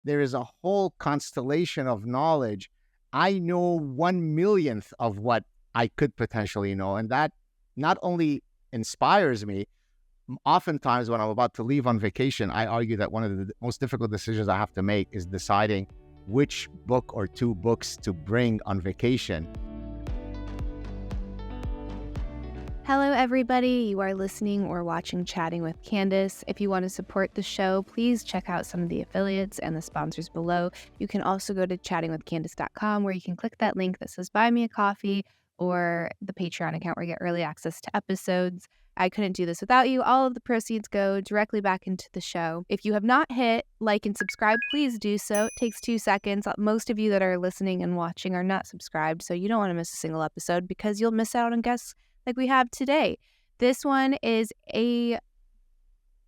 there is a whole constellation of knowledge. I know 1/1,000,000th of what I could potentially know. And that not only inspires me, oftentimes when I'm about to leave on vacation, I argue that one of the most difficult decisions I have to make is deciding which book or two books to bring on vacation. Hello, everybody. You are listening or watching Chatting with Candice. If you want to support the show, please check out some of the affiliates and the sponsors below. You can also go to chattingwithcandice.com where you can click that link that says Buy Me a Coffee, or the Patreon account where you get early access to episodes. I couldn't do this without you. All of the proceeds go directly back into the show. If you have not hit like and subscribe, please do so. It takes 2 seconds. Most of you that are listening and watching are not subscribed, so you don't want to miss a single episode because you'll miss out on guests like we have today. This one is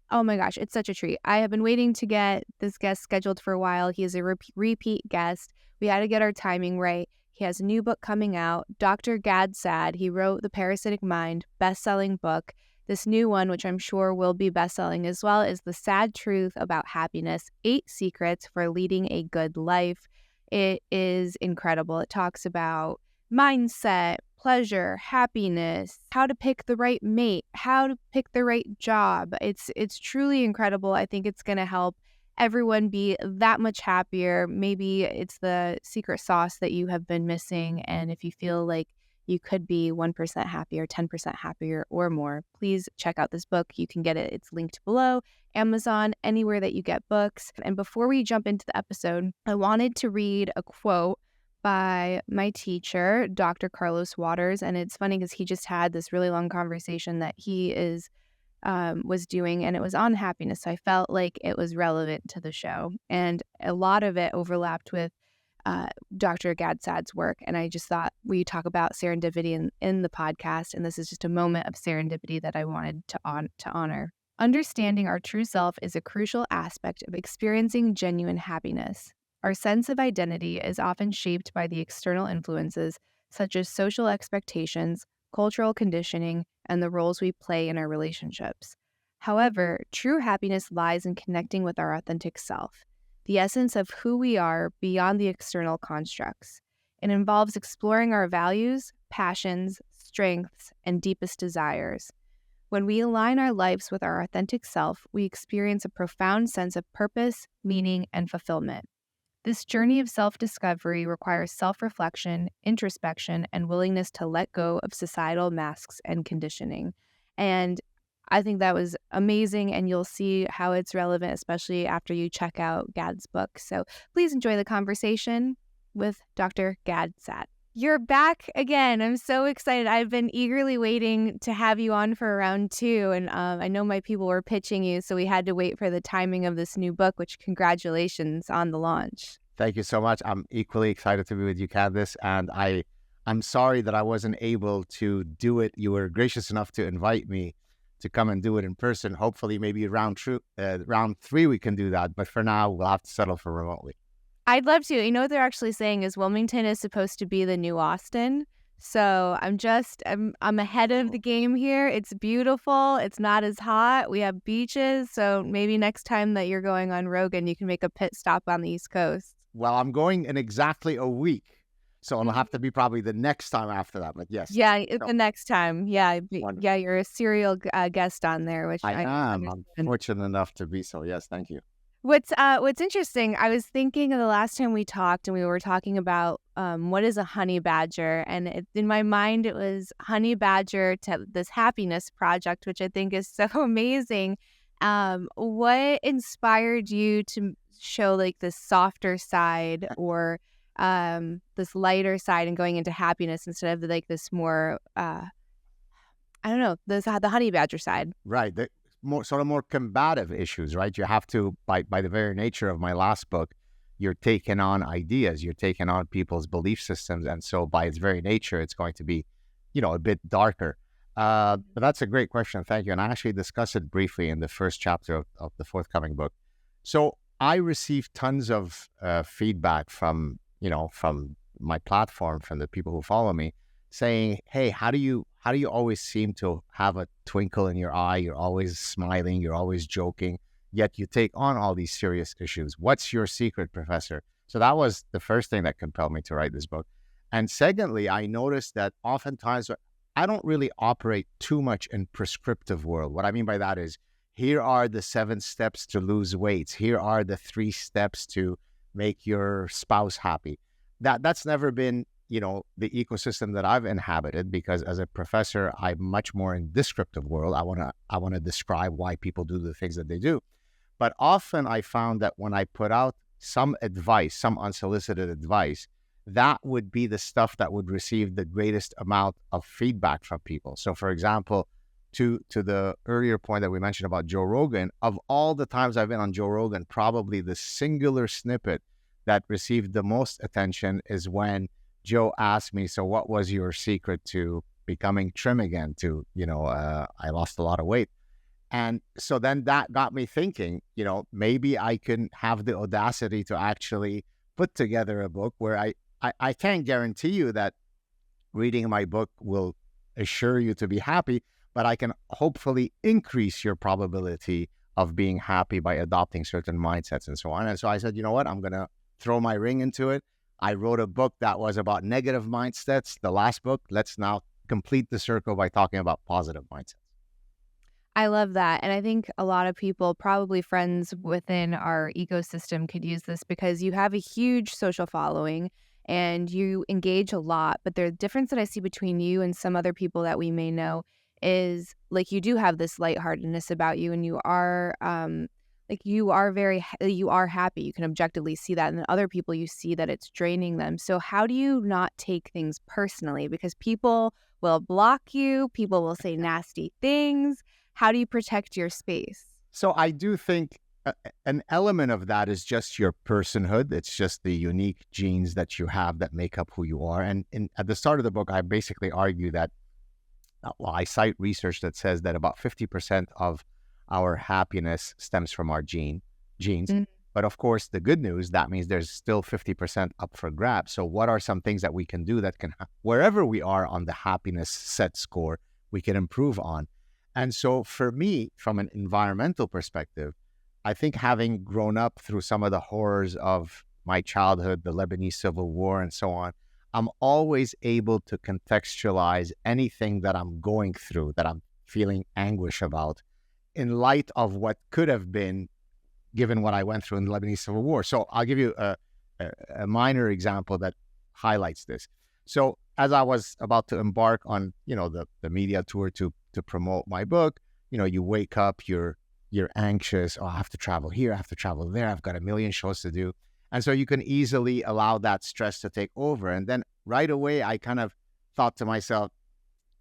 oh my gosh, it's such a treat. I have been waiting to get this guest scheduled for a while. He is a repeat guest. We had to get our timing right. He has a new book coming out, Dr. Gad Saad. He wrote The Parasitic Mind, best-selling book. This new one, which I'm sure will be best-selling as well, is The Sad Truth About Happiness, 8 Secrets for Leading a Good Life. It is incredible. It talks about mindset, pleasure, happiness, how to pick the right mate, how to pick the right job. It's truly incredible. I think it's going to help everyone be that much happier. Maybe it's the secret sauce that you have been missing. And if you feel like you could be 1% happier, 10% happier, or more, please check out this book. You can get it. It's linked below, Amazon, anywhere that you get books. And before we jump into the episode, I wanted to read a quote by my teacher, Dr. Carlos Waters. And it's funny because he just had this really long conversation that he was doing, and it was on happiness. So I felt like it was relevant to the show. And a lot of it overlapped with Dr. Gad Saad's work. And I just thought we talk about serendipity in the podcast. And this is just a moment of serendipity that I wanted to honor. Understanding our true self is a crucial aspect of experiencing genuine happiness. Our sense of identity is often shaped by the external influences, such as social expectations, cultural conditioning, and the roles we play in our relationships. However, true happiness lies in connecting with our authentic self, the essence of who we are beyond the external constructs. It involves exploring our values, passions, strengths, and deepest desires. When we align our lives with our authentic self, we experience a profound sense of purpose, meaning, and fulfillment. This journey of self-discovery requires self-reflection, introspection, and willingness to let go of societal masks and conditioning. And I think that was amazing, and you'll see how it's relevant, especially after you check out Gad's book. So please enjoy the conversation with Dr. Gad Saad. You're back again. I'm so excited. I've been eagerly waiting to have you on for round 2. And I know my people were pitching you, so we had to wait for the timing of this new book, which congratulations on the launch. Thank you so much. I'm equally excited to be with you, Candice. And I'm sorry that I wasn't able to do it. You were gracious enough to invite me to come and do it in person. Hopefully, maybe round 3 we can do that. But for now, we'll have to settle for remotely. I'd love to. You know what they're actually saying is Wilmington is supposed to be the new Austin. So I'm ahead of the game here. It's beautiful. It's not as hot. We have beaches. So maybe next time that you're going on Rogan, you can make a pit stop on the East Coast. Well, I'm going in exactly a week. So it'll have to be probably the next time after that. But yes. Yeah, the next time. Yeah. Wonderful. Yeah, you're a serial guest on there, which I am. I'm fortunate enough to be so. Yes, thank you. What's interesting, I was thinking of the last time we talked, and we were talking about what is a honey badger, and in my mind it was honey badger to this happiness project, which I think is so amazing. What inspired you to show like this softer side or this lighter side and going into happiness instead of like this more I don't know, the honey badger side? Right. More combative issues, right? You have to, by the very nature of my last book, you're taking on ideas, you're taking on people's belief systems. And so by its very nature, it's going to be, a bit darker. But that's a great question. Thank you. And I actually discussed it briefly in the first chapter of the forthcoming book. So I received tons of feedback from my platform, from the people who follow me, saying, hey, how do you always seem to have a twinkle in your eye? You're always smiling. You're always joking. yet you take on all these serious issues. What's your secret, Professor? So that was the first thing that compelled me to write this book. And secondly, I noticed that oftentimes I don't really operate too much in prescriptive world. What I mean by that is, here are the 7 steps to lose weight. Here are the 3 steps to make your spouse happy. That's never been, the ecosystem that I've inhabited, because as a professor, I'm much more in descriptive world. I want to describe why people do the things that they do. But often I found that when I put out some advice, some unsolicited advice, that would be the stuff that would receive the greatest amount of feedback from people. So for example, to the earlier point that we mentioned about Joe Rogan, of all the times I've been on Joe Rogan, probably the singular snippet that received the most attention is when Joe asked me, so what was your secret to becoming trim again? I lost a lot of weight. And so then that got me thinking, maybe I can have the audacity to actually put together a book where I can't guarantee you that reading my book will assure you to be happy, but I can hopefully increase your probability of being happy by adopting certain mindsets and so on. And so I said, you know what, I'm going to throw my ring into it. I wrote a book that was about negative mindsets, the last book. Let's now complete the circle by talking about positive mindsets. I love that. And I think a lot of people, probably friends within our ecosystem, could use this because you have a huge social following and you engage a lot. But the difference that I see between you and some other people that we may know is like you do have this lightheartedness about you, and you are you are happy. You can objectively see that. And then other people, you see that it's draining them. So how do you not take things personally? Because people will block you, people will say nasty things. How do you protect your space? So I do think an element of that is just your personhood. It's just the unique genes that you have that make up who you are. And at the start of the book, I basically argue that, I cite research that says that about 50% of our happiness stems from our genes. Mm-hmm. But of course, the good news, that means there's still 50% up for grabs. So what are some things that we can do that can, wherever we are on the happiness set score, we can improve on? And so for me, from an environmental perspective, I think having grown up through some of the horrors of my childhood, the Lebanese Civil War and so on, I'm always able to contextualize anything that I'm going through, that I'm feeling anguish about, in light of what could have been, given what I went through in the Lebanese Civil War. So I'll give you a minor example that highlights this. So as I was about to embark on, the media tour to promote my book, you wake up, you're anxious. Oh, I have to travel here, I have to travel there, I've got a million shows to do. And so you can easily allow that stress to take over. And then right away, I kind of thought to myself,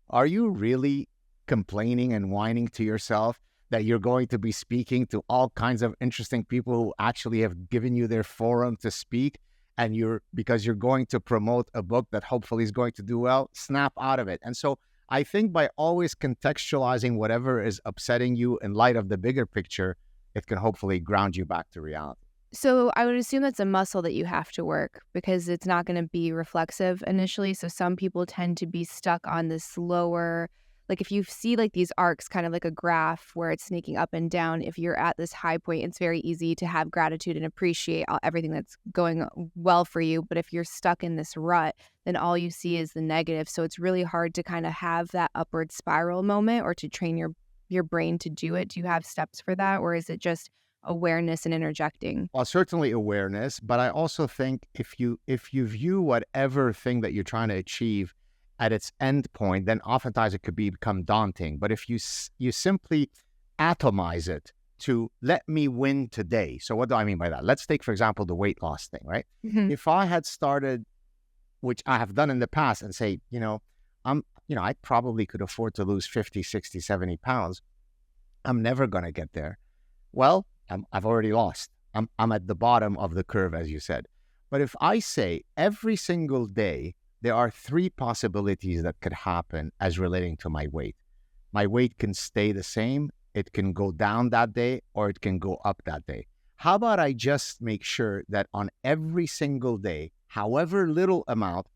are you really complaining and whining to yourself that you're going to be speaking to all kinds of interesting people who actually have given you their forum to speak, and because you're going to promote a book that hopefully is going to do well, snap out of it? And so I think by always contextualizing whatever is upsetting you in light of the bigger picture, it can hopefully ground you back to reality. So I would assume that's a muscle that you have to work, because it's not going to be reflexive initially. So some people tend to be stuck on this lower, like if you see like these arcs, kind of like a graph where it's snaking up and down, if you're at this high point, it's very easy to have gratitude and appreciate everything that's going well for you. But if you're stuck in this rut, then all you see is the negative. So it's really hard to kind of have that upward spiral moment, or to train your brain to do it. Do you have steps for that, or is it just awareness and interjecting? Well, certainly awareness, but I also think if you view whatever thing that you're trying to achieve at its end point, then oftentimes it could become daunting. But if you simply atomize it to let me win today. So what do I mean by that? Let's take, for example, the weight loss thing, right? Mm-hmm. If I had started, which I have done in the past, and say, I probably could afford to lose 50, 60, 70 pounds. I'm never going to get there. Well, I've already lost. I'm at the bottom of the curve, as you said. But if I say every single day, there are 3 possibilities that could happen as relating to my weight. My weight can stay the same, it can go down that day, or it can go up that day. How about I just make sure that on every single day, however little amount,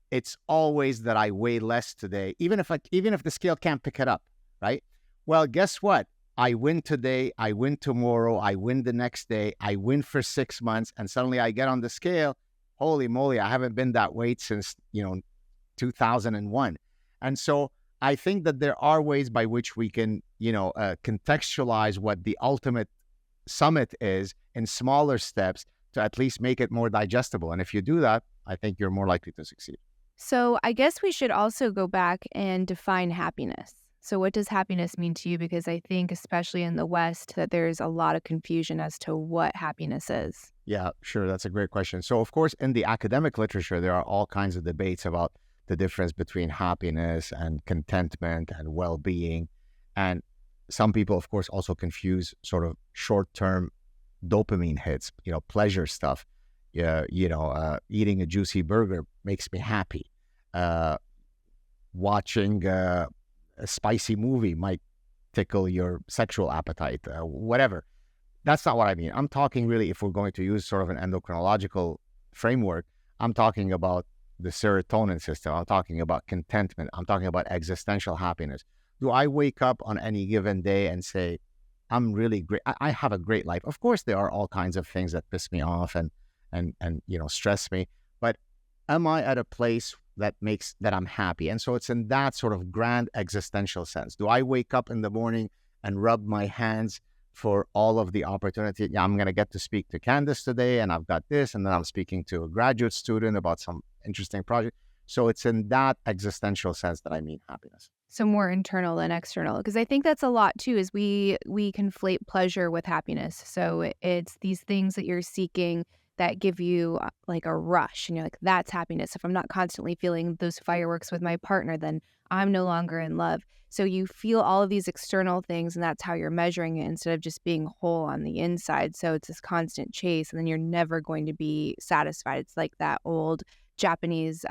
it's always that I weigh less today, even if the scale can't pick it up, right? Well, guess what? I win today, I win tomorrow, I win the next day, I win for 6 months, and suddenly I get on the scale. Holy moly, I haven't been that weight since, 2001. And so I think that there are ways by which we can, contextualize what the ultimate summit is in smaller steps to at least make it more digestible. And if you do that, I think you're more likely to succeed. So I guess we should also go back and define happiness. So what does happiness mean to you? Because I think, especially in the West, that there's a lot of confusion as to what happiness is. Yeah, sure. That's a great question. So, of course, in the academic literature, there are all kinds of debates about the difference between happiness and contentment and well-being. And some people, of course, also confuse sort of short-term dopamine hits, pleasure stuff. Eating a juicy burger makes me happy. Watching a spicy movie might tickle your sexual appetite, whatever. That's not what I mean. I'm talking really, if we're going to use sort of an endocrinological framework, I'm talking about the serotonin system. I'm talking about contentment. I'm talking about existential happiness. Do I wake up on any given day and say, I'm really great, I have a great life? Of course, there are all kinds of things that piss me off and stress me, but am I at a place that I'm happy? And so it's in that sort of grand existential sense. Do I wake up in the morning and rub my hands for all of the opportunity? Yeah, I'm going to get to speak to Candice today, and I've got this, and then I'm speaking to a graduate student about some interesting project. So it's in that existential sense that I mean happiness. So more internal than external, because I think that's a lot too, is we conflate pleasure with happiness. So it's these things that you're seeking that give you like a rush, and you're like, that's happiness. If I'm not constantly feeling those fireworks with my partner, then I'm no longer in love. So you feel all of these external things, and that's how you're measuring it instead of just being whole on the inside. So it's this constant chase, and then you're never going to be satisfied. It's like that old Japanese,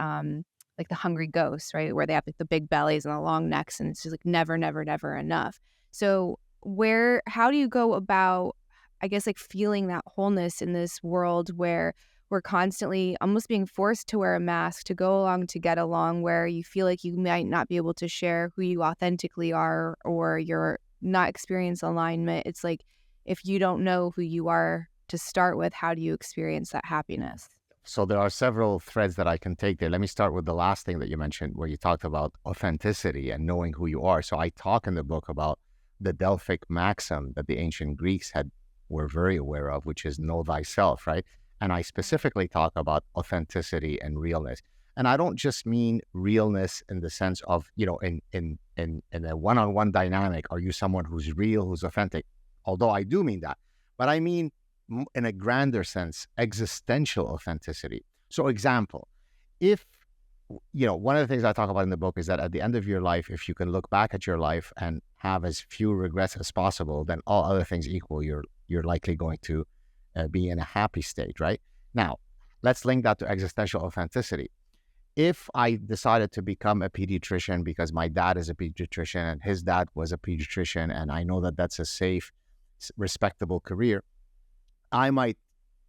like the hungry ghosts, right? Where they have like the big bellies and the long necks, and it's just like never, never, never enough. So how do you go about, I guess, like feeling that wholeness in this world where we're constantly almost being forced to wear a mask to go along to get along, where you feel like you might not be able to share who you authentically are, or you're not experience alignment? It's like, if you don't know who you are to start with, how do you experience that happiness? So there are several threads that I can take there. Let me start with the last thing that you mentioned, where you talked about authenticity and knowing who you are. So I talk in the book about the Delphic maxim that the ancient Greeks were very aware of, which is know thyself, right? And I specifically talk about authenticity and realness. And I don't just mean realness in the sense of, in a one-on-one dynamic, are you someone who's real, who's authentic? Although I do mean that. But I mean, in a grander sense, existential authenticity. So example, if, one of the things I talk about in the book is that at the end of your life, if you can look back at your life and have as few regrets as possible, then all other things equal, you're likely going to be in a happy state, right? Now, let's link that to existential authenticity. If I decided to become a pediatrician because my dad is a pediatrician and his dad was a pediatrician, and I know that that's a safe, respectable career, I might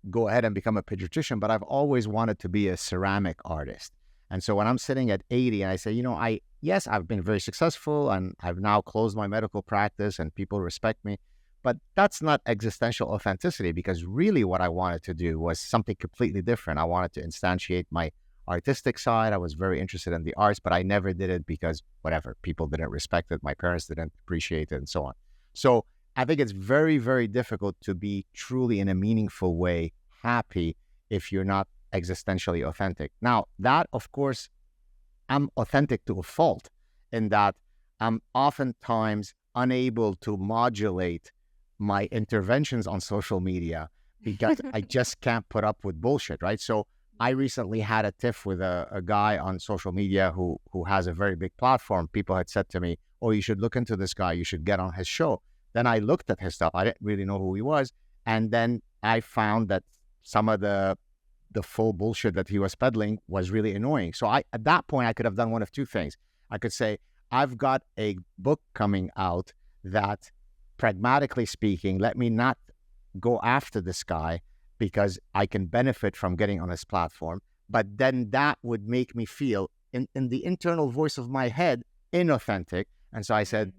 go ahead and become a pediatrician, but I've always wanted to be a ceramic artist. And so when I'm sitting at 80 and I say, yes, I've been very successful and I've now closed my medical practice and people respect me, but that's not existential authenticity, because really what I wanted to do was something completely different. I wanted to instantiate my artistic side. I was very interested in the arts, but I never did it because whatever, people didn't respect it. My parents didn't appreciate it and so on. So I think it's very, very difficult to be truly in a meaningful way happy if you're not existentially authentic. Now, that, of course, I'm authentic to a fault in that I'm oftentimes unable to modulate my interventions on social media because I just can't put up with bullshit, right? So I recently had a tiff with a guy on social media who has a very big platform. People had said to me, oh, you should look into this guy. You should get on his show. Then I looked at his stuff. I didn't really know who he was. And then I found that some of the full bullshit that he was peddling was really annoying. So at that point, I could have done one of two things. I could say, I've got a book coming out that, pragmatically speaking, let me not go after this guy because I can benefit from getting on his platform. But then that would make me feel, in the internal voice of my head, inauthentic. And so I said,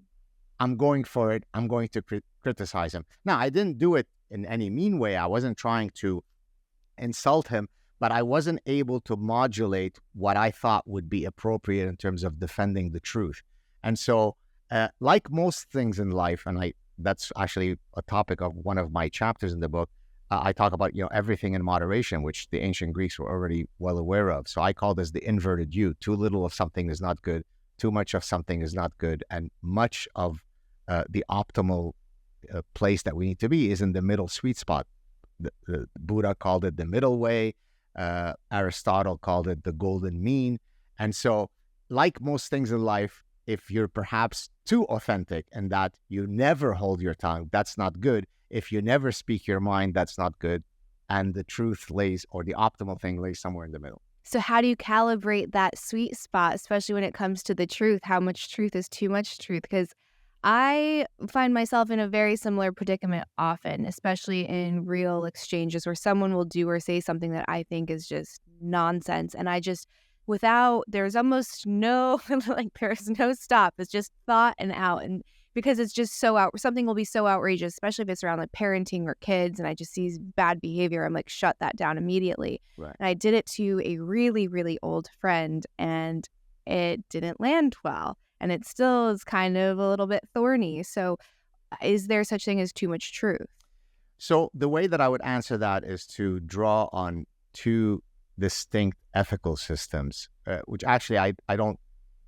I'm going for it. I'm going to criticize him. Now, I didn't do it in any mean way. I wasn't trying to insult him, but I wasn't able to modulate what I thought would be appropriate in terms of defending the truth. And so, like most things in life, and that's actually a topic of one of my chapters in the book, I talk about, everything in moderation, which the ancient Greeks were already well aware of. So I call this the inverted U. Too little of something is not good. Too much of something is not good. And much of the optimal place that we need to be is in the middle sweet spot. The Buddha called it the middle way. Aristotle called it the golden mean. And so, like most things in life, if you're perhaps too authentic and that you never hold your tongue, that's not good. If you never speak your mind, that's not good. And the truth lays, or the optimal thing lays somewhere in the middle. So how do you calibrate that sweet spot, especially when it comes to the truth? How much truth is too much truth? Because I find myself in a very similar predicament often, especially in real exchanges where someone will do or say something that I think is just nonsense. And I just, there's almost no, there's no stop. It's just thought and out. And because it's just something will be so outrageous, especially if it's around like parenting or kids, and I just see bad behavior, I'm like, shut that down immediately. Right. And I did it to a really, really old friend, and it didn't land well. And it still is kind of a little bit thorny. So is there such thing as too much truth? So the way that I would answer that is to draw on two distinct ethical systems, which actually I don't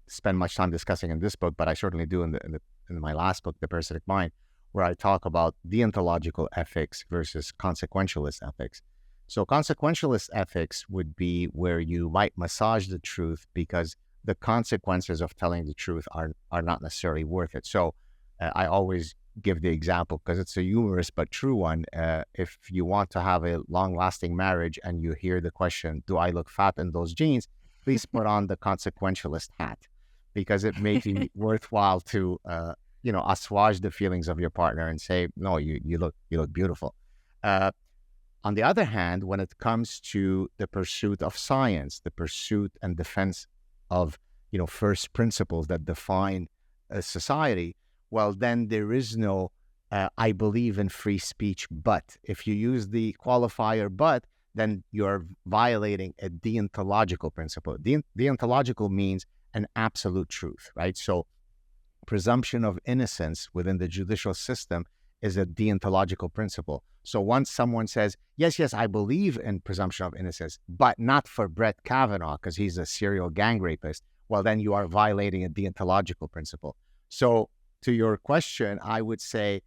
spend much time discussing in this book, but I certainly do in my last book, The Parasitic Mind, where I talk about deontological ethics versus consequentialist ethics. So consequentialist ethics would be where you might massage the truth because the consequences of telling the truth are not necessarily worth it. So I always give the example because it's a humorous but true one. If you want to have a long-lasting marriage and you hear the question, do I look fat in those jeans? Please put on the consequentialist hat, because it may be worthwhile to, assuage the feelings of your partner and say, no, you look beautiful. On the other hand, when it comes to the pursuit of science, the pursuit and defense of, first principles that define a society, well, then there is no, I believe in free speech, but if you use the qualifier but, then you're violating a deontological principle. Deontological means an absolute truth, right? So presumption of innocence within the judicial system is a deontological principle. So once someone says, yes, I believe in presumption of innocence, but not for Brett Kavanaugh because he's a serial gang rapist, well, then you are violating a deontological principle. So to your question, I would say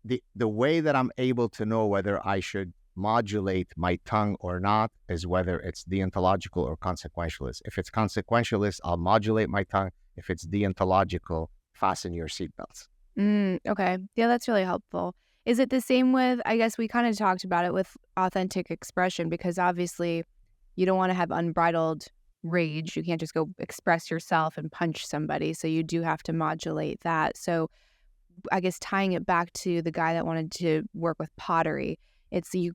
the way that I'm able to know whether I should modulate my tongue or not is whether it's deontological or consequentialist. If it's consequentialist, I'll modulate my tongue. If it's deontological, fasten your seatbelts. Okay. Yeah, that's really helpful. Is it the same with, I guess we kind of talked about it with authentic expression, because obviously you don't want to have unbridled rage. You can't just go express yourself and punch somebody. So you do have to modulate that. So I guess tying it back to the guy that wanted to work with pottery, it's you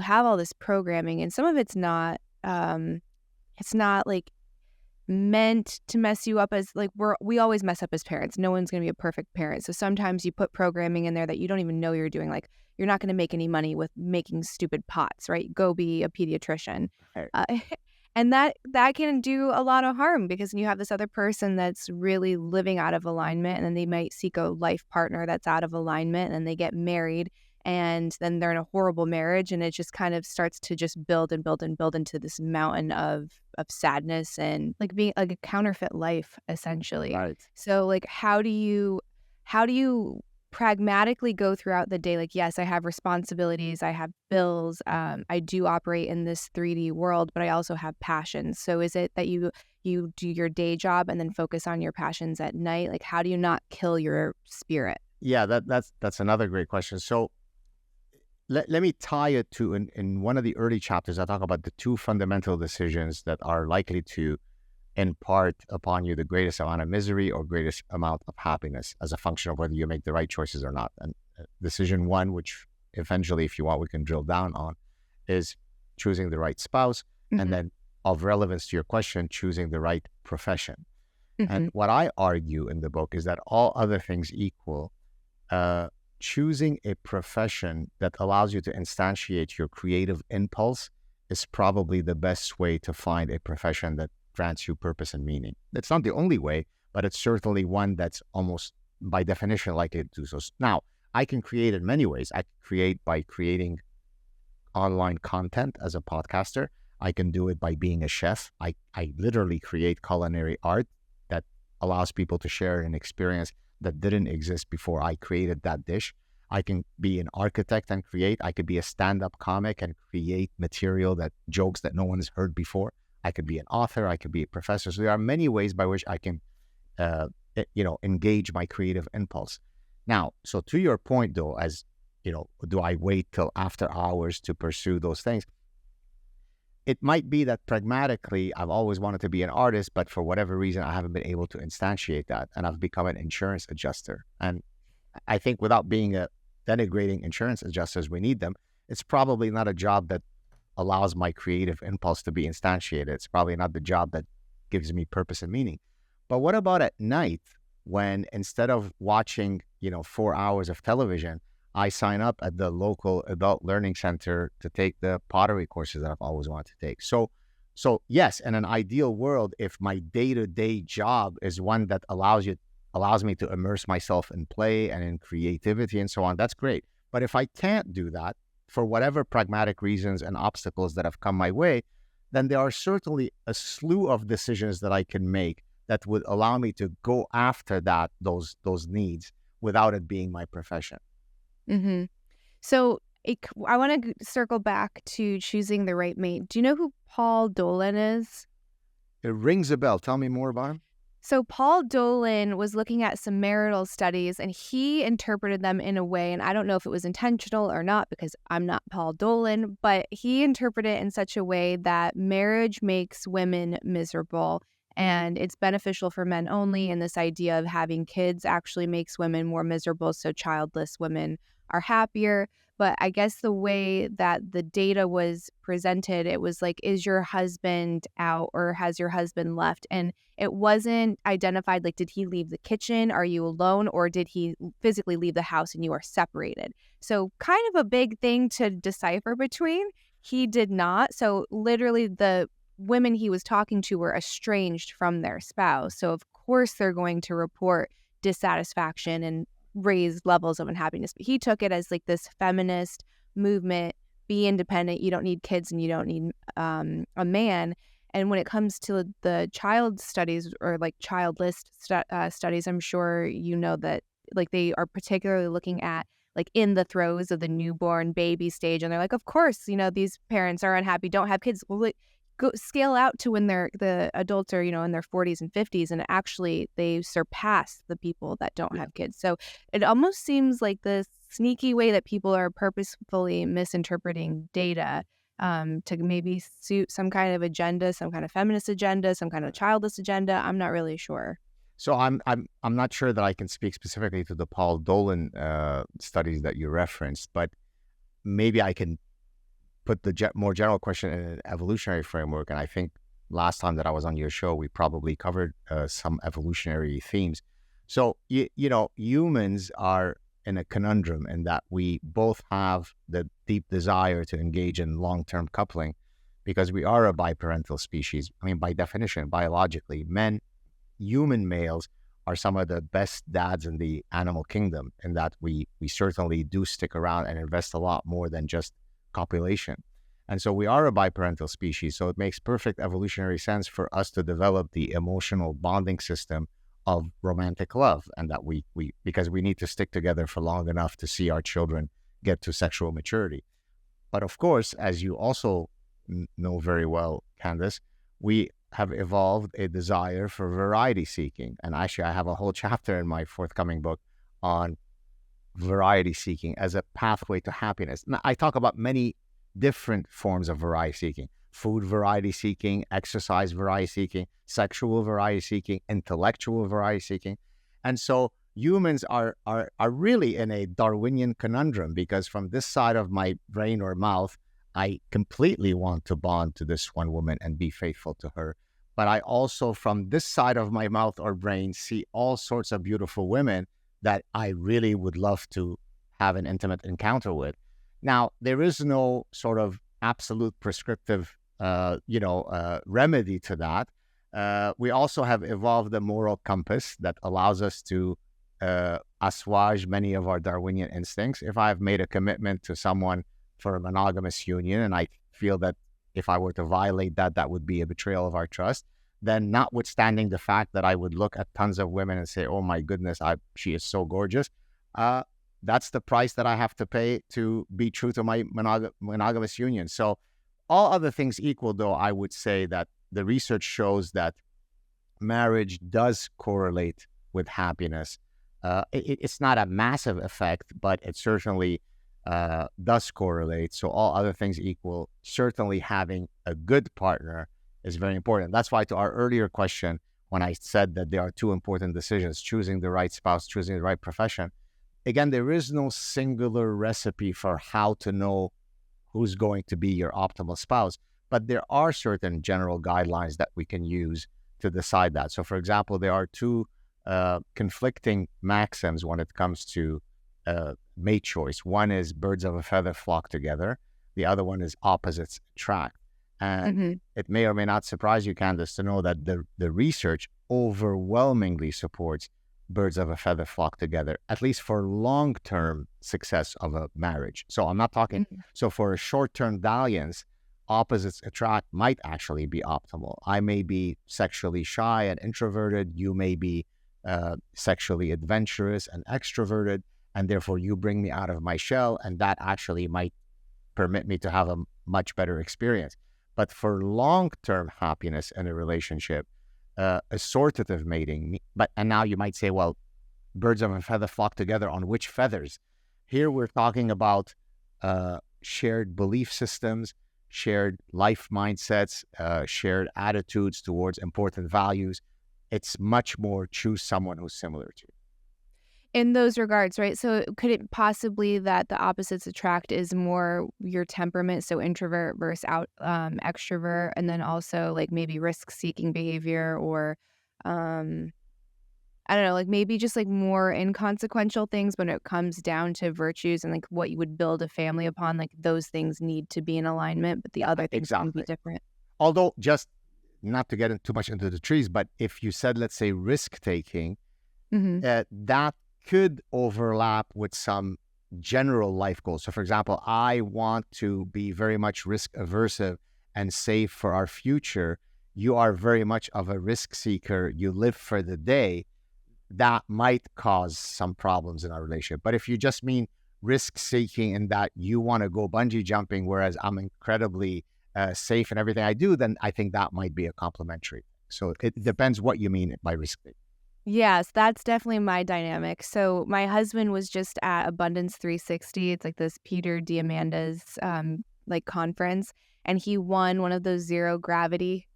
have all this programming, and some of it's not like meant to mess you up, as like we always mess up as parents. No one's going to be a perfect parent. So sometimes you put programming in there that you don't even know you're doing. Like, you're not going to make any money with making stupid pots, right? Go be a pediatrician. Right. And that can do a lot of harm, because you have this other person that's really living out of alignment, and then they might seek a life partner that's out of alignment, and then they get married, and then they're in a horrible marriage, and it just kind of starts to just build and build and build into this mountain of sadness and like being like a counterfeit life, essentially. Right. So like, how do you pragmatically go throughout the day? Like, yes, I have responsibilities, I have bills, I do operate in this 3D world, but I also have passions. So is it that you do your day job and then focus on your passions at night? Like, how do you not kill your spirit? Yeah, that's another great question. So let me tie it to, in one of the early chapters, I talk about the two fundamental decisions that are likely to impart upon you the greatest amount of misery or greatest amount of happiness as a function of whether you make the right choices or not. And decision one, which eventually, if you want, we can drill down on, is choosing the right spouse. Mm-hmm. And then, of relevance to your question, choosing the right profession. And what I argue in the book is that all other things equal, choosing a profession that allows you to instantiate your creative impulse is probably the best way to find a profession that grants you purpose and meaning. It's not the only way, but it's certainly one that's almost by definition likely to do so. Now, I can create in many ways. I can create by creating online content as a podcaster. I can do it by being a chef. I literally create culinary art that allows people to share an experience that didn't exist before I created that dish. I can be an architect and create. I could be a stand-up comic and create material jokes that no one has heard before. I could be an author. I could be a professor. So there are many ways by which I can, engage my creative impulse. Now, so to your point though, as do I wait till after hours to pursue those things? It might be that pragmatically, I've always wanted to be an artist, but for whatever reason, I haven't been able to instantiate that. And I've become an insurance adjuster. And I think without being denigrating insurance adjusters, we need them. It's probably not a job that allows my creative impulse to be instantiated. It's probably not the job that gives me purpose and meaning. But what about at night when instead of watching, 4 hours of television, I sign up at the local adult learning center to take the pottery courses that I've always wanted to take. So yes, in an ideal world, if my day-to-day job is one that allows me to immerse myself in play and in creativity and so on, that's great. But if I can't do that for whatever pragmatic reasons and obstacles that have come my way, then there are certainly a slew of decisions that I can make that would allow me to go after those needs without it being my profession. Mm-hmm. So I want to circle back to choosing the right mate. Do you know who Paul Dolan is? It rings a bell. Tell me more about him. So Paul Dolan was looking at some marital studies and he interpreted them in a way, and I don't know if it was intentional or not because I'm not Paul Dolan, but he interpreted it in such a way that marriage makes women miserable and it's beneficial for men only. And this idea of having kids actually makes women more miserable. So childless women are happier. But I guess the way that the data was presented, it was like, is your husband out or has your husband left? And it wasn't identified, like, did he leave the kitchen? Are you alone? Or did he physically leave the house and you are separated? So kind of a big thing to decipher between. He did not. So literally the women he was talking to were estranged from their spouse. So of course they're going to report dissatisfaction and raise levels of unhappiness. But he took it as like this feminist movement, be independent, you don't need kids and you don't need a man. And when it comes to the child studies or like childless studies, I'm sure you know that like they are particularly looking at like in the throes of the newborn baby stage. And they're like, of course, these parents are unhappy, don't have kids. Well, go scale out to when the adults are, in their 40s and 50s, and actually they surpass the people that don't have kids. So it almost seems like the sneaky way that people are purposefully misinterpreting data to maybe suit some kind of agenda, some kind of feminist agenda, some kind of childless agenda. I'm not really sure. So I'm not sure that I can speak specifically to the Paul Dolan studies that you referenced, but maybe I can put the more general question in an evolutionary framework. And I think last time that I was on your show, we probably covered some evolutionary themes. So, humans are in a conundrum in that we both have the deep desire to engage in long-term coupling because we are a biparental species. I mean, by definition, biologically, human males are some of the best dads in the animal kingdom in that we certainly do stick around and invest a lot more than just copulation. And so we are a biparental species. So it makes perfect evolutionary sense for us to develop the emotional bonding system of romantic love, and that we because we need to stick together for long enough to see our children get to sexual maturity. But of course, as you also know very well, Candice, we have evolved a desire for variety seeking. And actually, I have a whole chapter in my forthcoming book on variety seeking as a pathway to happiness. Now, I talk about many different forms of variety seeking: food variety seeking, exercise variety seeking, sexual variety seeking, intellectual variety seeking. And so humans are really in a Darwinian conundrum, because from this side of my brain or mouth, I completely want to bond to this one woman and be faithful to her. but I also, from this side of my mouth or brain, see all sorts of beautiful women that I really would love to have an intimate encounter with. Now, there is no sort of absolute prescriptive, remedy to that. We also have evolved a moral compass that allows us to assuage many of our Darwinian instincts. If I've made a commitment to someone for a monogamous union, and I feel that if I were to violate that, that would be a betrayal of our trust, then notwithstanding the fact that I would look at tons of women and say, oh my goodness, she is so gorgeous, that's the price that I have to pay to be true to my monogamous union. So all other things equal, though, I would say that the research shows that marriage does correlate with happiness. It's not a massive effect, but it certainly does correlate. So all other things equal, certainly having a good partner is very important. That's why, to our earlier question, when I said that there are two important decisions, choosing the right spouse, choosing the right profession, again, there is no singular recipe for how to know who's going to be your optimal spouse, but there are certain general guidelines that we can use to decide that. So, for example, there are two conflicting maxims when it comes to mate choice. One is birds of a feather flock together. The other one is opposites attract. And it may or may not surprise you, Candice, to know that the research overwhelmingly supports birds of a feather flock together, at least for long-term success of a marriage. So I'm not talking, so for a short-term dalliance, opposites attract might actually be optimal. I may be sexually shy and introverted. You may be sexually adventurous and extroverted, and therefore you bring me out of my shell, and that actually might permit me to have a much better experience. But for long-term happiness in a relationship, assortative mating, and now you might say, well, birds of a feather flock together on which feathers? Here we're talking about shared belief systems, shared life mindsets, shared attitudes towards important values. It's much more choose someone who's similar to you. In those regards, right? So could it possibly that the opposites attract is more your temperament, so introvert versus extrovert, and then also like maybe risk-seeking behavior, or I don't know, like maybe just like more inconsequential things when it comes down to virtues and like what you would build a family upon, like those things need to be in alignment, but the other things can be different. Although, just not to get too much into the trees, but if you said, let's say, risk-taking, that could overlap with some general life goals. So, for example, I want to be very much risk-aversive and save for our future. You are very much of a risk seeker. You live for the day. That might cause some problems in our relationship. But if you just mean risk-seeking in that you want to go bungee jumping, whereas I'm incredibly safe in everything I do, then I think that might be a complementary. So it depends what you mean by risk-taking. Yes, that's definitely my dynamic. So my husband was just at Abundance 360. It's like this Peter Diamanda's like conference, and he won one of those zero gravity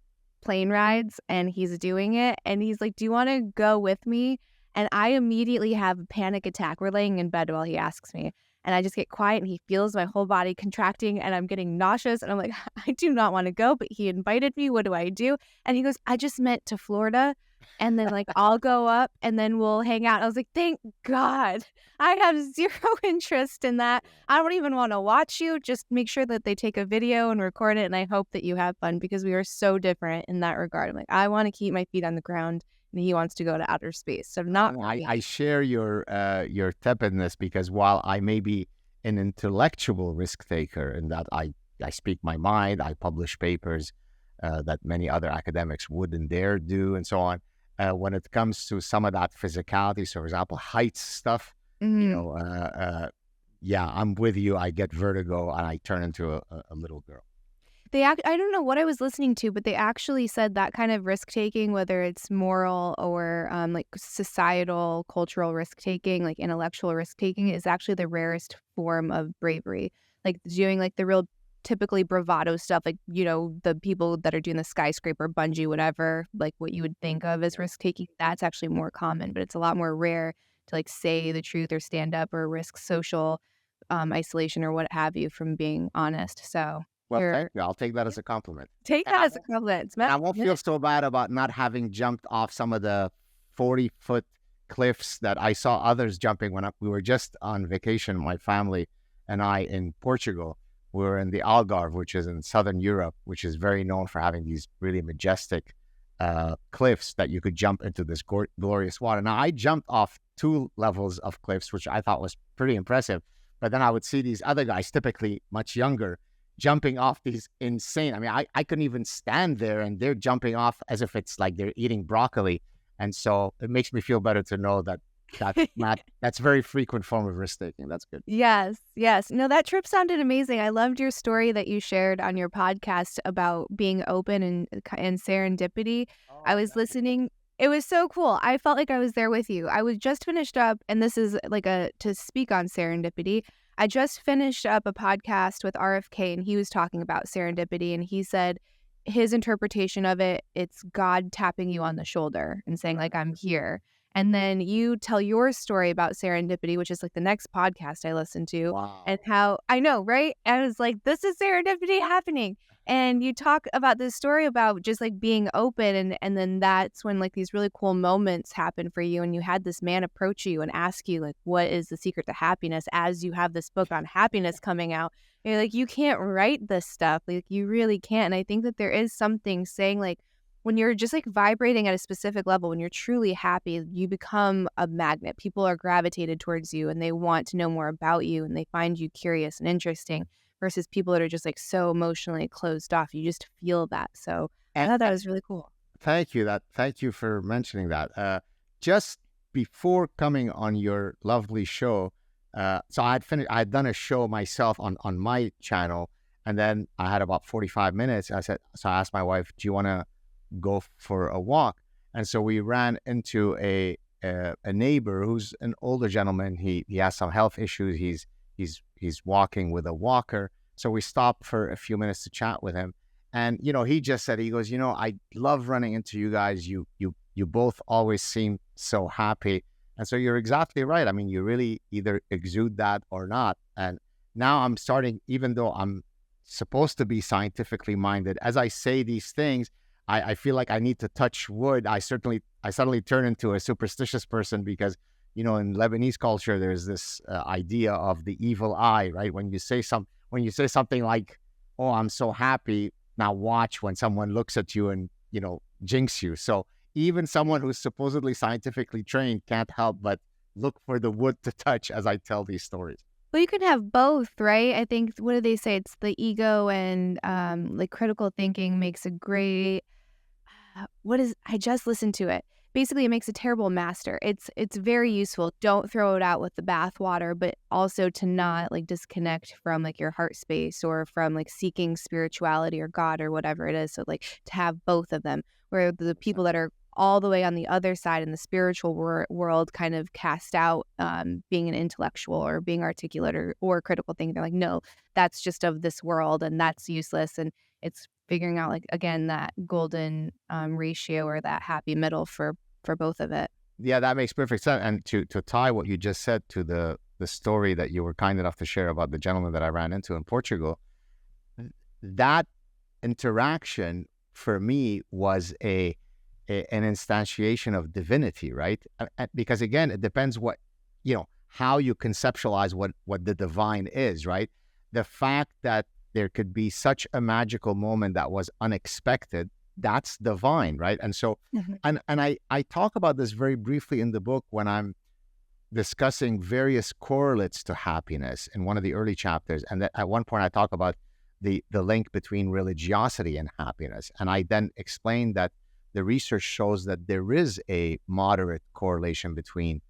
plane rides, and he's doing it, and he's like, do you want to go with me? And I immediately have a panic attack. We're laying in bed while he asks me, and I just get quiet, and he feels my whole body contracting, and I'm getting nauseous, and I'm like, I do not want to go, but he invited me. What do I do? And he goes, I just meant to Florida. And then like I'll go up and then we'll hang out. I was like, thank God. I have zero interest in that. I don't even want to watch you. Just make sure that they take a video and record it. And I hope that you have fun, because we are so different in that regard. I'm like, I want to keep my feet on the ground, and he wants to go to outer space. So not I share your tepidness, because while I may be an intellectual risk taker in that I speak my mind, I publish papers that many other academics wouldn't dare do, and so on. When it comes to some of that physicality, so for example, heights stuff, I'm with you. I get vertigo and I turn into a little girl. I don't know what I was listening to, but they actually said that kind of risk taking, whether it's moral or like societal, cultural risk taking, like intellectual risk taking, is actually the rarest form of bravery. Like doing like the real typically bravado stuff, like, the people that are doing the skyscraper, bungee, whatever, like what you would think of as risk taking, that's actually more common, but it's a lot more rare to like say the truth or stand up or risk social isolation or what have you from being honest. So Well, You're thank you. I'll take that as a compliment. take And that I as a won't, compliment. and I won't feel so bad about not having jumped off some of the 40-foot cliffs that I saw others jumping we were just on vacation, my family and I, in Portugal. We were in the Algarve, which is in southern Europe, which is very known for having these really majestic cliffs that you could jump into this glorious water. Now, I jumped off 2 levels of cliffs, which I thought was pretty impressive. But then I would see these other guys, typically much younger, jumping off these insane. I mean, I couldn't even stand there, and they're jumping off as if it's like they're eating broccoli. And so it makes me feel better to know that that's a very frequent form of risk taking. That's good. Yes, yes. No, that trip sounded amazing. I loved your story that you shared on your podcast about being open and serendipity. I was listening. It was so cool. I felt like I was there with you. I was just finished up, and this is like to speak on serendipity. I just finished up a podcast with RFK, and he was talking about serendipity, and he said his interpretation of it, it's God tapping you on the shoulder and saying, like, I'm here. And then you tell your story about serendipity, which is like the next podcast I listened to. Wow. And how, I know, right? I was like, this is serendipity happening. And you talk about this story about just like being open. And then that's when like these really cool moments happen for you. And you had this man approach you and ask you like, what is the secret to happiness, as you have this book on happiness coming out. And you're like, you can't write this stuff. Like, you really can't. And I think that there is something saying like, when you're just like vibrating at a specific level, when you're truly happy, you become a magnet. People are gravitated towards you, and they want to know more about you, and they find you curious and interesting, versus people that are just like so emotionally closed off. You just feel that. So I thought that was really cool. Thank you. Thank you for mentioning that. Just before coming on your lovely show, so I had done a show myself on my channel, and then I had about 45 minutes. I asked my wife, do you want to go for a walk? And so we ran into a neighbor who's an older gentleman. He has some health issues. He's walking with a walker. So we stopped for a few minutes to chat with him. And, he just said, he goes, I love running into you guys. You both always seem so happy. And so you're exactly right. I mean, you really either exude that or not. And now I'm starting, even though I'm supposed to be scientifically minded, as I say these things, I feel like I need to touch wood. I suddenly turn into a superstitious person because, in Lebanese culture, there's this idea of the evil eye, right? When you say something like, "Oh, I'm so happy," now watch when someone looks at you and jinx you. So even someone who's supposedly scientifically trained can't help but look for the wood to touch as I tell these stories. Well, you can have both, right? I think, what do they say? It's the ego and like critical thinking makes a great. I just listened to it. Basically, it makes a terrible master. It's very useful. Don't throw it out with the bathwater, but also to not like disconnect from like your heart space or from like seeking spirituality or God or whatever it is. So like to have both of them, where the people that are all the way on the other side in the spiritual world kind of cast out being an intellectual or being articulate or critical thinking. They're like, no, that's just of this world and that's useless. And it's figuring out, like, again, that golden ratio or that happy middle for both of it. Yeah, that makes perfect sense. And to tie what you just said to the story that you were kind enough to share about the gentleman that I ran into in Portugal, that interaction for me was an instantiation of divinity, right? Because again, it depends how you conceptualize what the divine is, right? The fact that there could be such a magical moment that was unexpected, that's divine, right? And so, and I talk about this very briefly in the book when I'm discussing various correlates to happiness in one of the early chapters. And that at one point I talk about the link between religiosity and happiness. And I then explain that the research shows that there is a moderate correlation between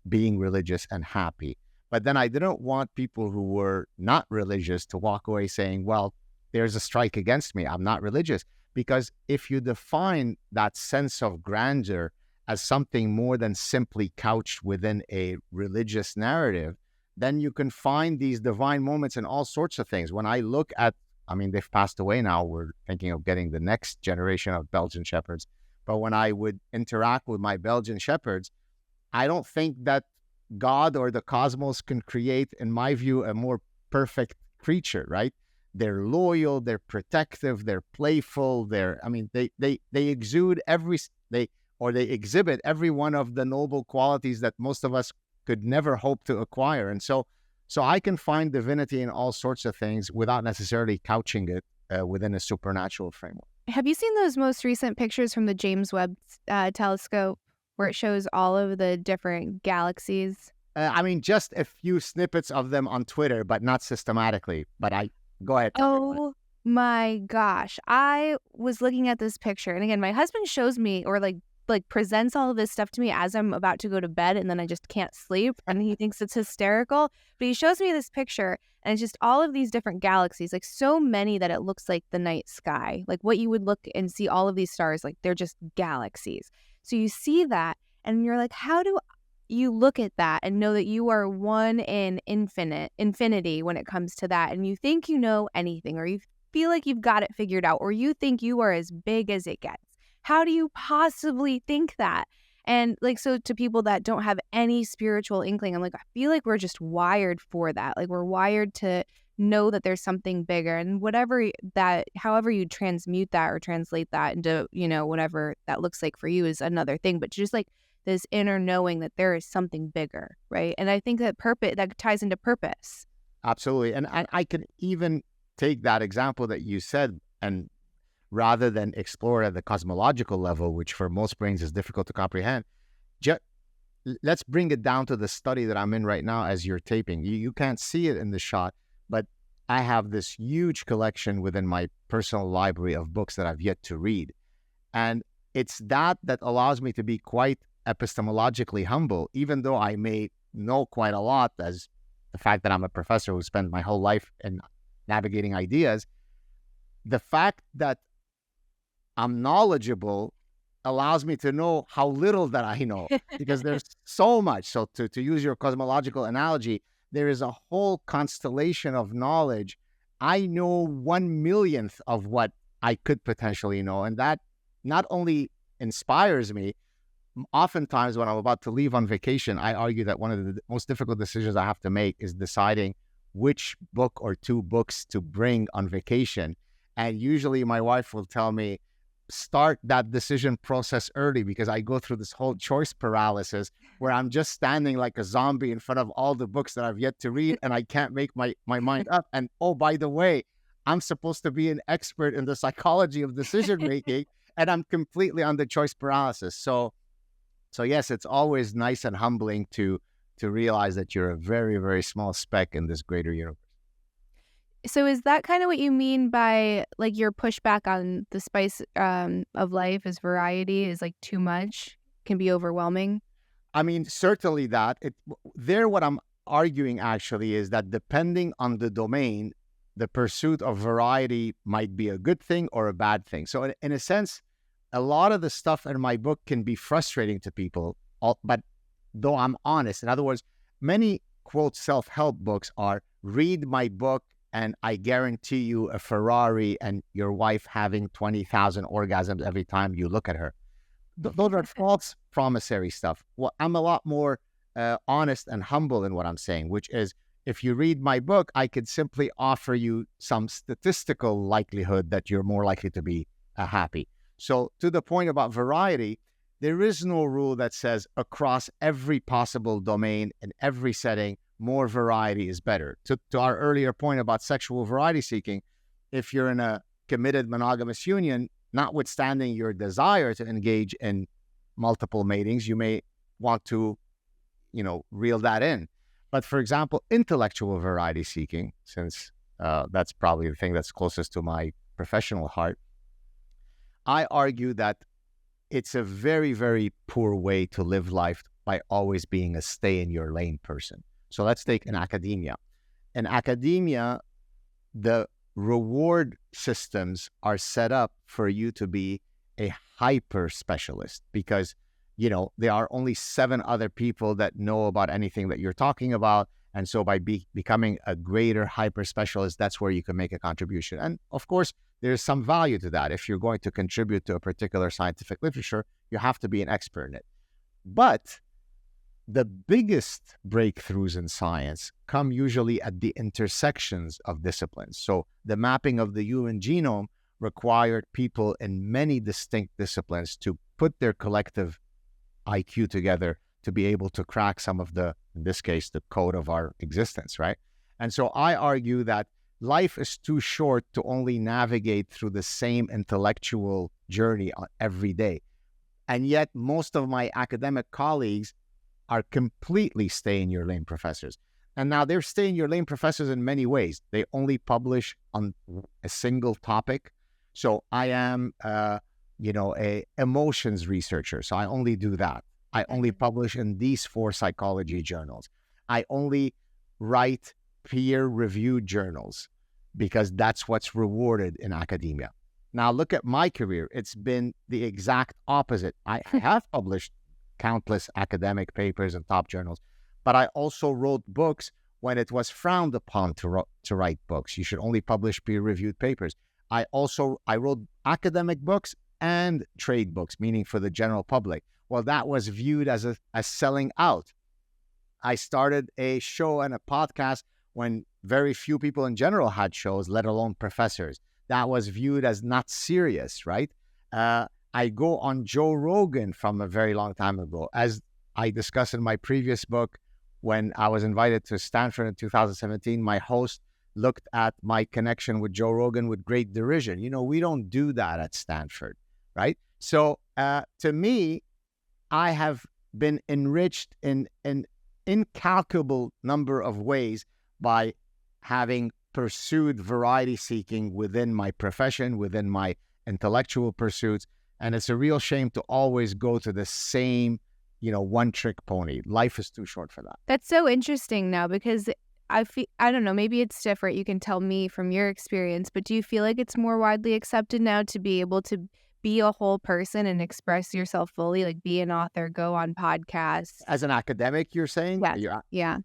being religious and happy. But then I didn't want people who were not religious to walk away saying, well, there's a strike against me. I'm not religious. Because if you define that sense of grandeur as something more than simply couched within a religious narrative, then you can find these divine moments in all sorts of things. When I look at, they've passed away now. We're thinking of getting the next generation of Belgian Shepherds. But when I would interact with my Belgian Shepherds, I don't think that God or the cosmos can create, in my view, a more perfect creature, right? they're loyal, they're protective, they're playful, they exude they exhibit every one of the noble qualities that most of us could never hope to acquire. And so I can find divinity in all sorts of things without necessarily couching it within a supernatural framework. Have you seen those most recent pictures from the James Webb telescope where it shows all of the different galaxies? Just a few snippets of them on Twitter, but not systematically. But go ahead. Oh my gosh. I was looking at this picture, and again, my husband shows me or like presents all of this stuff to me as I'm about to go to bed, and then I just can't sleep, and he thinks it's hysterical. But he shows me this picture, and it's just all of these different galaxies, like so many that it looks like the night sky, like what you would look and see all of these stars, like they're just galaxies. So you see that, and you're like, how do you look at that and know that you are one in infinity when it comes to that, and you think you know anything, or you feel like you've got it figured out, or you think you are as big as it gets? How do you possibly think that? And like, so to people that don't have any spiritual inkling, I'm like, I feel like we're just wired for that. Like we're wired to know that there's something bigger, and however you transmute that or translate that into, whatever that looks like for you is another thing. But just like this inner knowing that there is something bigger, right? And I think that that ties into purpose. Absolutely. And I could even take that example that you said, and rather than explore at the cosmological level, which for most brains is difficult to comprehend, let's bring it down to the study that I'm in right now as you're taping. You can't see it in the shot, but I have this huge collection within my personal library of books that I've yet to read. And it's that allows me to be quite epistemologically humble, even though I may know quite a lot, as the fact that I'm a professor who spent my whole life in navigating ideas. The fact that I'm knowledgeable allows me to know how little that I know, because there's so much. So to use your cosmological analogy, there is a whole constellation of knowledge. I know 1/1,000,000th of what I could potentially know. And that not only inspires me, oftentimes when I'm about to leave on vacation, I argue that one of the most difficult decisions I have to make is deciding which book or two books to bring on vacation. And usually my wife will tell me, start that decision process early, because I go through this whole choice paralysis where I'm just standing like a zombie in front of all the books that I've yet to read, and I can't make my mind up. And oh, by the way, I'm supposed to be an expert in the psychology of decision making, and I'm completely under choice paralysis. So yes, it's always nice and humbling to realize that you're a very, very small speck in this greater universe. So is that kind of what you mean by like your pushback on the spice of life is variety is like too much, can be overwhelming? Certainly that. What I'm arguing actually is that depending on the domain, the pursuit of variety might be a good thing or a bad thing. So in a sense, a lot of the stuff in my book can be frustrating to people, but though I'm honest, in other words, many quote self-help books are read my book and I guarantee you a Ferrari and your wife having 20,000 orgasms every time you look at her. Those are false promissory stuff. Well, I'm a lot more honest and humble in what I'm saying, which is if you read my book, I could simply offer you some statistical likelihood that you're more likely to be happy. So to the point about variety, there is no rule that says across every possible domain in every setting, more variety is better. To our earlier point about sexual variety seeking, if you're in a committed monogamous union, notwithstanding your desire to engage in multiple matings, you may want to, reel that in. But for example, intellectual variety seeking, since that's probably the thing that's closest to my professional heart, I argue that it's a very, very poor way to live life by always being a stay-in-your-lane person. So let's take in academia. In academia, the reward systems are set up for you to be a hyper specialist because, there are only 7 other people that know about anything that you're talking about. And so by becoming a greater hyper specialist, that's where you can make a contribution. And of course, there's some value to that. If you're going to contribute to a particular scientific literature, you have to be an expert in it. But the biggest breakthroughs in science come usually at the intersections of disciplines. So the mapping of the human genome required people in many distinct disciplines to put their collective IQ together to be able to crack some of the, in this case, the code of our existence, right? And so I argue that life is too short to only navigate through the same intellectual journey every day. And yet most of my academic colleagues are completely stay-in-your-lane professors. And now they're stay-in-your-lane professors in many ways. They only publish on a single topic. So I am, a emotions researcher. So I only do that. I only publish in these 4 psychology journals. I only write peer-reviewed journals because that's what's rewarded in academia. Now look at my career. It's been the exact opposite. I have published countless academic papers in top journals, but I also wrote books when it was frowned upon to write books. You should only publish peer-reviewed papers. I wrote academic books and trade books, meaning for the general public. Well, that was viewed as selling out. I started a show and a podcast when very few people in general had shows, let alone professors. That was viewed as not serious, right? I go on Joe Rogan from a very long time ago. As I discussed in my previous book, when I was invited to Stanford in 2017, my host looked at my connection with Joe Rogan with great derision. We don't do that at Stanford, right? So to me, I have been enriched in an incalculable number of ways by having pursued variety seeking within my profession, within my intellectual pursuits. And it's a real shame to always go to the same, one-trick pony. Life is too short for that. That's so interesting now because I don't know, maybe it's different. You can tell me from your experience, but do you feel like it's more widely accepted now to be able to be a whole person and express yourself fully, like be an author, go on podcasts? As an academic, you're saying? Yeah.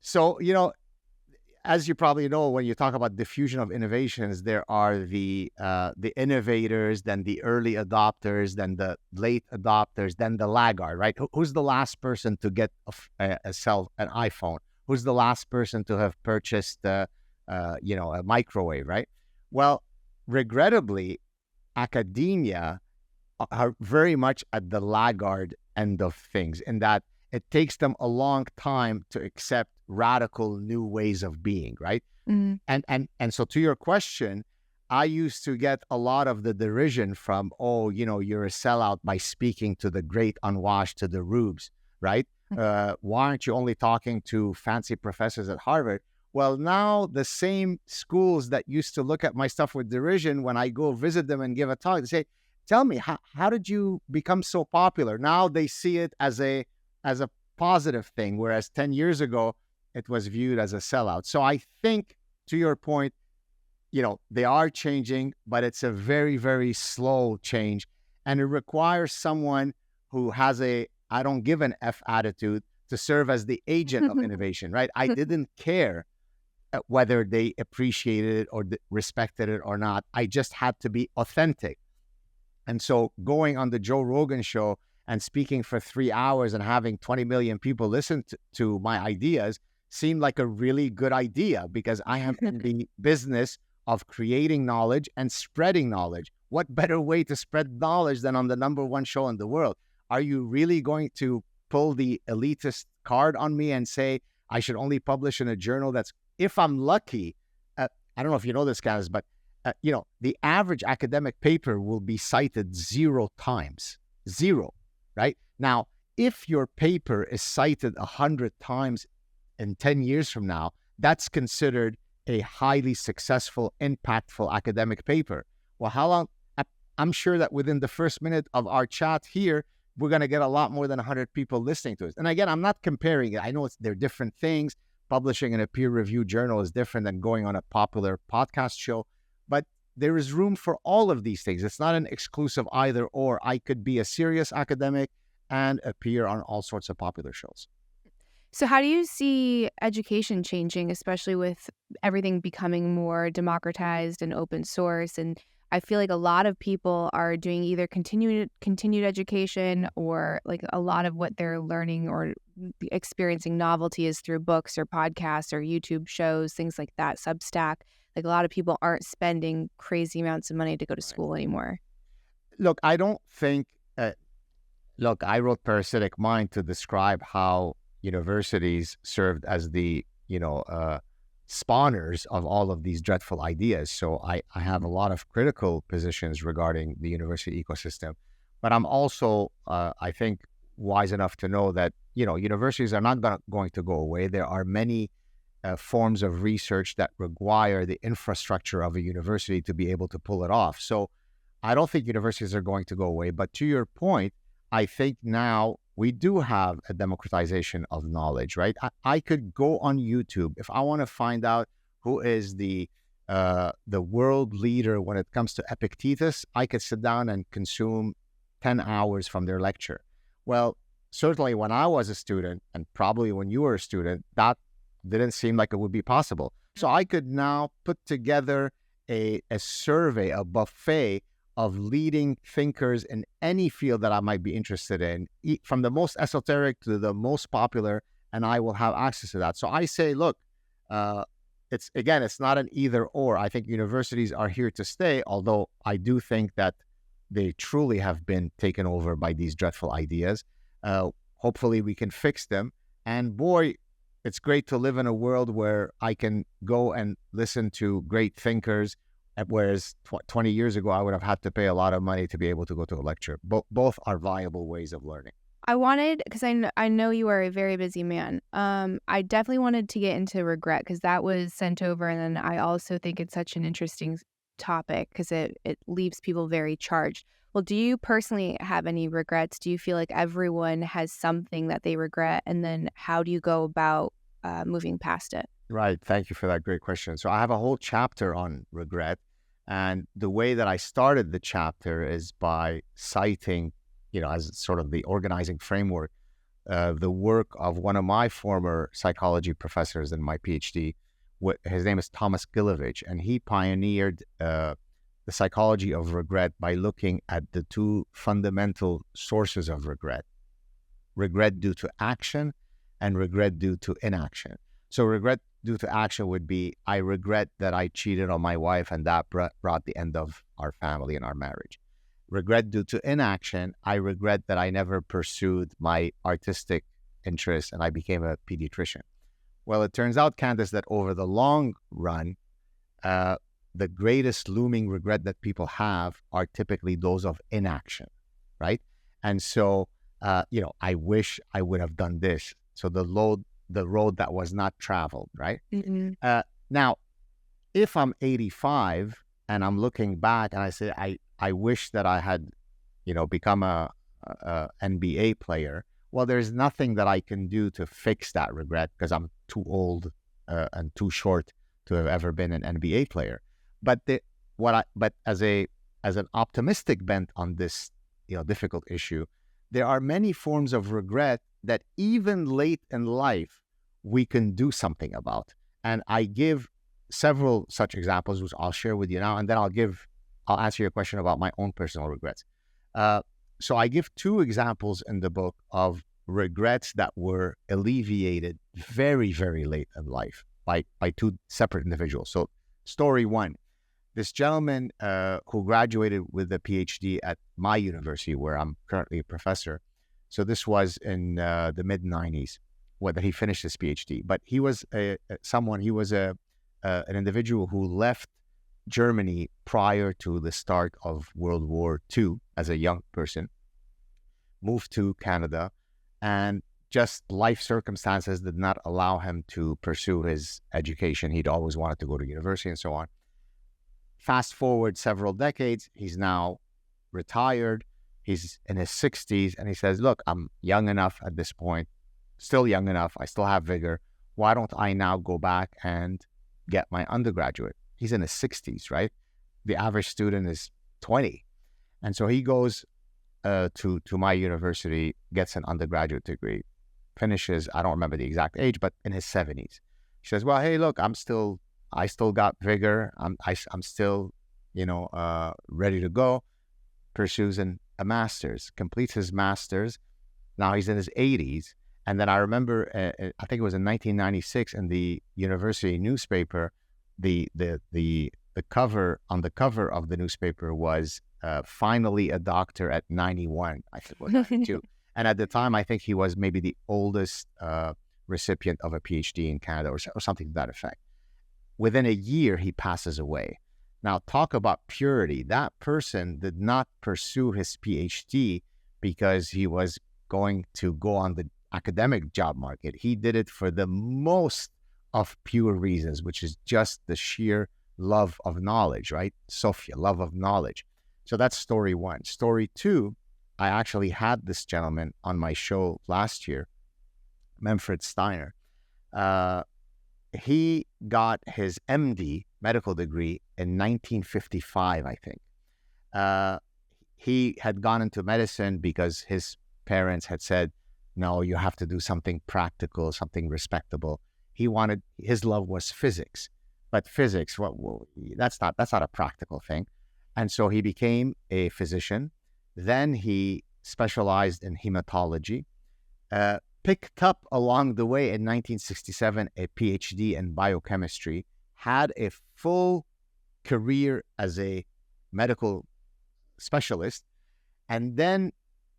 So, as you probably know, when you talk about diffusion of innovations, there are the innovators, then the early adopters, then the late adopters, then the laggard, right? Who's the last person to get an iPhone? Who's the last person to have purchased, a microwave, right? Well, regrettably, academia are very much at the laggard end of things in that it takes them a long time to accept radical new ways of being, right? And so to your question, I used to get a lot of the derision from, you're a sellout by speaking to the great unwashed, to the rubes, right? Why aren't you only talking to fancy professors at Harvard? Well, now the same schools that used to look at my stuff with derision, when I go visit them and give a talk, they say, tell me, how did you become so popular? Now they see it as a positive thing, whereas 10 years ago, it was viewed as a sellout. So I think, to your point, they are changing, but it's a very, very slow change. And it requires someone who has I don't give an F attitude to serve as the agent of innovation, right? I didn't care whether they appreciated it or respected it or not. I just had to be authentic. And so going on the Joe Rogan show and speaking for 3 hours and having 20 million people listen to my ideas seemed like a really good idea, because I am in the business of creating knowledge and spreading knowledge. What better way to spread knowledge than on the #1 show in the world? Are you really going to pull the elitist card on me and say I should only publish in a journal that's, if I'm lucky, I don't know if you know this, Candice, but the average academic paper will be cited 0 times. 0, right? Now, if your paper is cited 100 times in 10 years from now, that's considered a highly successful, impactful academic paper. Well, how long? I'm sure that within the first minute of our chat here, we're going to get a lot more than 100 people listening to us. And again, I'm not comparing it. I know they're different things. Publishing in a peer-reviewed journal is different than going on a popular podcast show. But there is room for all of these things. It's not an exclusive either or. I could be a serious academic and appear on all sorts of popular shows. So how do you see education changing, especially with everything becoming more democratized and open source? And I feel like a lot of people are doing either continued education, or like a lot of what they're learning or experiencing novelty is through books or podcasts or YouTube shows, things like that, Substack. Like a lot of people aren't spending crazy amounts of money to go to school anymore. Look, I don't think, look, I wrote Parasitic Mind to describe how universities served as the, spawners of all of these dreadful ideas. So I have a lot of critical positions regarding the university ecosystem, but I'm also, I think, wise enough to know that, universities are not going to go away. There are many forms of research that require the infrastructure of a university to be able to pull it off. So I don't think universities are going to go away. But to your point, I think now we do have a democratization of knowledge, right? I could go on YouTube if I want to find out who is the world leader when it comes to Epictetus. I could sit down and consume 10 hours from their lecture. Well, certainly when I was a student, and probably when you were a student, that didn't seem like it would be possible. So I could now put together a survey, a buffet of leading thinkers in any field that I might be interested in, from the most esoteric to the most popular, and I will have access to that. So I say, look, it's not an either or. I think universities are here to stay, although I do think that they truly have been taken over by these dreadful ideas. Hopefully we can fix them. And boy, it's great to live in a world where I can go and listen to great thinkers, whereas 20 years ago, I would have had to pay a lot of money to be able to go to a lecture. Both are viable ways of learning. I wanted, because I know you are a very busy man, I definitely wanted to get into regret, because that was sent over. And then I also think it's such an interesting topic because it leaves people very charged. Well, do you personally have any regrets? Do you feel like everyone has something that they regret? And then how do you go about moving past it? Right. Thank you for that great question. So I have a whole chapter on regret. And the way that I started the chapter is by citing, as sort of the organizing framework, the work of one of my former psychology professors in my PhD. His name is Thomas Gilovich, and he pioneered the psychology of regret by looking at the two fundamental sources of regret: regret due to action and regret due to inaction. So regret due to action would be, I regret that I cheated on my wife, and that brought the end of our family and our marriage. Regret due to inaction, I regret that I never pursued my artistic interests and I became a pediatrician. Well, it turns out, Candice, that over the long run, the greatest looming regret that people have are typically those of inaction, right? And so, I wish I would have done this. So the road that was not traveled, right? Mm-hmm. Now, if I'm 85 and I'm looking back and I say, I wish that I had, become a NBA player. Well, there's nothing that I can do to fix that regret because I'm too old and too short to have ever been an NBA player. But as an optimistic bent on this, difficult issue, there are many forms of regret that even late in life we can do something about. And I give several such examples, which I'll share with you now, and then I'll answer your question about my own personal regrets. So I give two examples in the book of regrets that were alleviated very, very late in life by two separate individuals. So story one, this gentleman who graduated with a PhD at my university, where I'm currently a professor. So this was in the mid-90s, whether he finished his PhD. But he was an individual who left Germany prior to the start of World War II as a young person, moved to Canada, and just life circumstances did not allow him to pursue his education. He'd always wanted to go to university and so on. Fast forward several decades, he's now retired. He's in his 60s, and he says, look, I'm young enough at this point, still young enough. I still have vigor. Why don't I now go back and get my undergraduate? He's in his 60s, right? The average student is 20. And so he goes to my university, gets an undergraduate degree, finishes, I don't remember the exact age, but in his 70s. He says, well, hey, look, I still got vigor. I'm still, ready to go, pursues a master's, completes his master's. Now he's in his 80s. And then I remember, I think it was in 1996 in the university newspaper, the cover, on the cover of the newspaper was finally a doctor at 91, I think, or 92. And at the time, I think he was maybe the oldest recipient of a PhD in Canada or something to that effect. Within a year, he passes away. Now, talk about purity. That person did not pursue his PhD because he was going to go on the academic job market. He did it for the most of pure reasons, which is just the sheer love of knowledge, right? Sophia, love of knowledge. So that's story one. Story two, I actually had this gentleman on my show last year, Manfred Steiner. He got his MD, medical degree, in 1955, I think. He had gone into medicine because his parents had said, no, you have to do something practical, something respectable. His love was physics, but physics, that's not a practical thing. And so he became a physician. Then he specialized in hematology, picked up along the way in 1967 a PhD in biochemistry, had a full career as a medical specialist, and then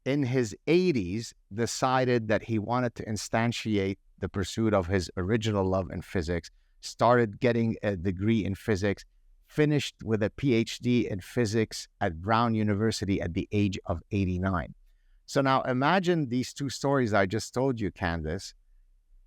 in his 80s decided that he wanted to instantiate the pursuit of his original love in physics, started getting a degree in physics, finished with a PhD in physics at Brown University at the age of 89. So now imagine these two stories I just told you, Candice.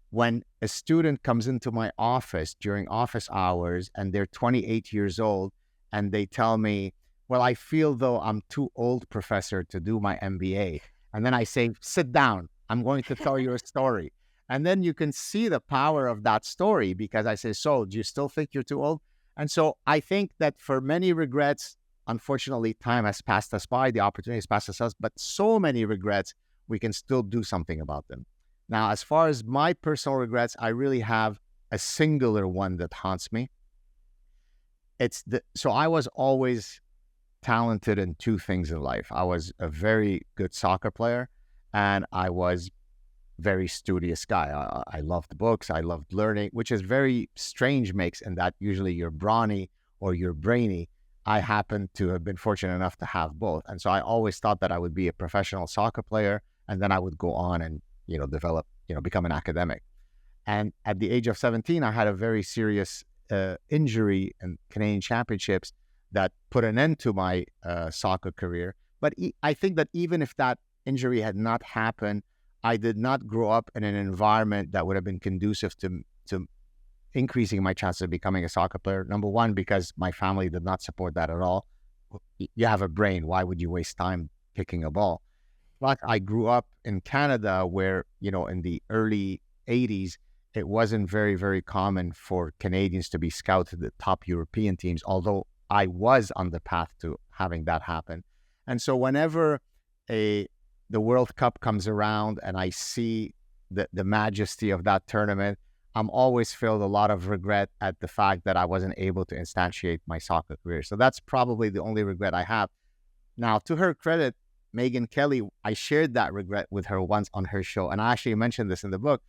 When a student comes into my office during office hours and they're 28 years old and they tell me, well, I feel though I'm too old, professor, to do my MBA. And then I say, sit down. I'm going to tell you a story. And then you can see the power of that story because I say, so do you still think you're too old? And so I think that for many regrets, unfortunately, time has passed us by, the opportunity has passed us, but so many regrets, we can still do something about them. Now, as far as my personal regrets, I really have a singular one that haunts me. So I was always talented in two things in life. I was a very good soccer player and I was very studious guy. I loved books. I loved learning, which is very strange mix in that usually you're brawny or you're brainy. I happen to have been fortunate enough to have both. And so I always thought that I would be a professional soccer player and then I would go on and, develop, become an academic. And at the age of 17, I had a very serious injury in Canadian Championships that put an end to my soccer career. But I think that even if that injury had not happened, I did not grow up in an environment that would have been conducive to increasing my chances of becoming a soccer player. Number one, because my family did not support that at all. You have a brain. Why would you waste time kicking a ball? But I grew up in Canada where, in the early 80s, it wasn't very, very common for Canadians to be scouted to the top European teams, although I was on the path to having that happen. And so whenever the World Cup comes around and I see the majesty of that tournament, I'm always filled a lot of regret at the fact that I wasn't able to instantiate my soccer career. So that's probably the only regret I have. Now, to her credit, Megan Kelly, I shared that regret with her once on her show. And I actually mentioned this in the book.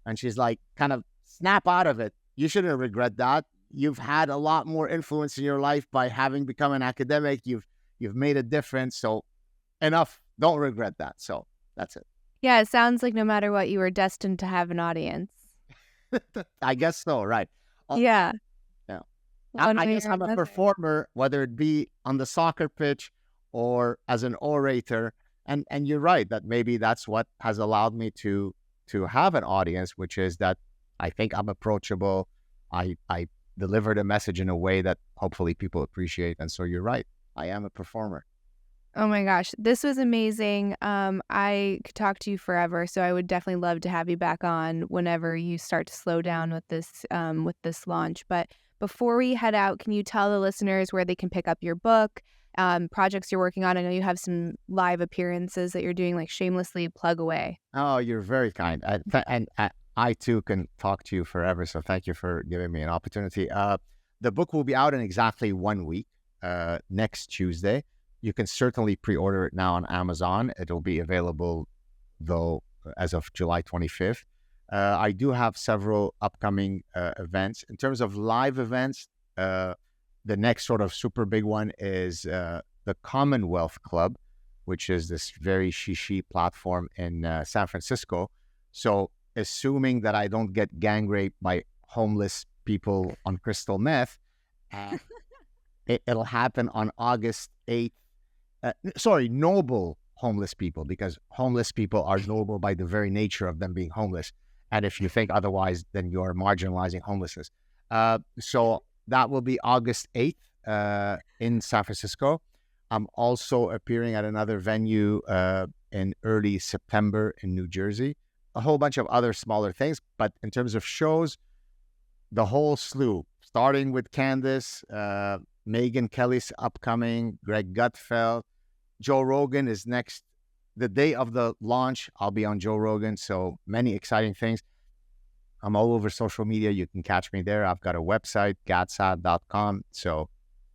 And she's like, kind of snap out of it. You shouldn't regret that. You've had a lot more influence in your life by having become an academic. You've made a difference. So enough. Don't regret that. So that's it. Yeah, it sounds like no matter what, you were destined to have an audience. I guess so, right. Yeah. Yeah. I guess I'm a performer, whether it be on the soccer pitch or as an orator. And you're right that maybe that's what has allowed me to have an audience, which is that I think I'm approachable. I delivered a message in a way that hopefully people appreciate. And so you're right. I am a performer. Oh my gosh, this was amazing. I could talk to you forever, so I would definitely love to have you back on whenever you start to slow down with this launch. But before we head out, can you tell the listeners where they can pick up your book, projects you're working on? I know you have some live appearances that you're doing, like shamelessly plug away. Oh, you're very kind. And I too can talk to you forever, so thank you for giving me an opportunity. The book will be out in exactly 1 week. next Tuesday. You can certainly pre-order it now on Amazon. It'll be available, though, as of July 25th. I do have several upcoming events. In terms of live events, the next sort of super big one is the Commonwealth Club, which is this very shishi platform in San Francisco. So assuming that I don't get gang raped by homeless people on crystal meth, it'll happen on August 8th. Noble homeless people, because homeless people are noble by the very nature of them being homeless. And if you think otherwise, then you're marginalizing homelessness. So that will be August 8th in San Francisco. I'm also appearing at another venue in early September in New Jersey. A whole bunch of other smaller things. But in terms of shows, the whole slew, starting with Candice, Megyn Kelly's upcoming, Greg Gutfeld, Joe Rogan is next. The day of the launch, I'll be on Joe Rogan. So many exciting things. I'm all over social media. You can catch me there. I've got a website, gadsaad.com. So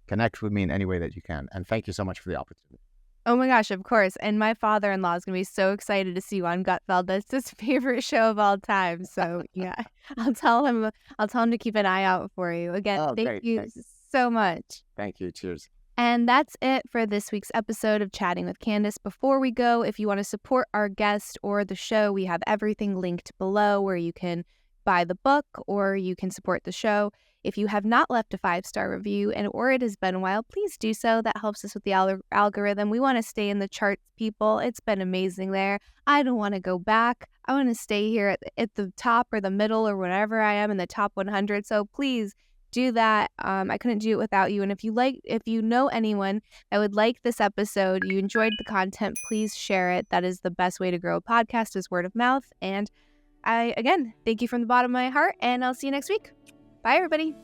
connect with me in any way that you can. And thank you so much for the opportunity. Oh my gosh, of course. And my father-in-law is going to be so excited to see you on Gutfeld. That's his favorite show of all time. So yeah, I'll tell him to keep an eye out for you. Again, thank you so much. Thank you. Cheers. And that's it for this week's episode of Chatting with Candice. Before we go, if you want to support our guest or the show, we have everything linked below where you can buy the book or you can support the show. If you have not left a 5-star review or it has been a while, please do so. That helps us with the algorithm. We want to stay in the charts, people. It's been amazing there. I don't want to go back. I want to stay here at the top or the middle or whatever I am in the top 100. So please do that. I couldn't do it without you. And if you know anyone that would like this episode, you enjoyed the content, please share it. That is the best way to grow a podcast, is word of mouth. And I, again, thank you from the bottom of my heart, and I'll see you next week. Bye, everybody.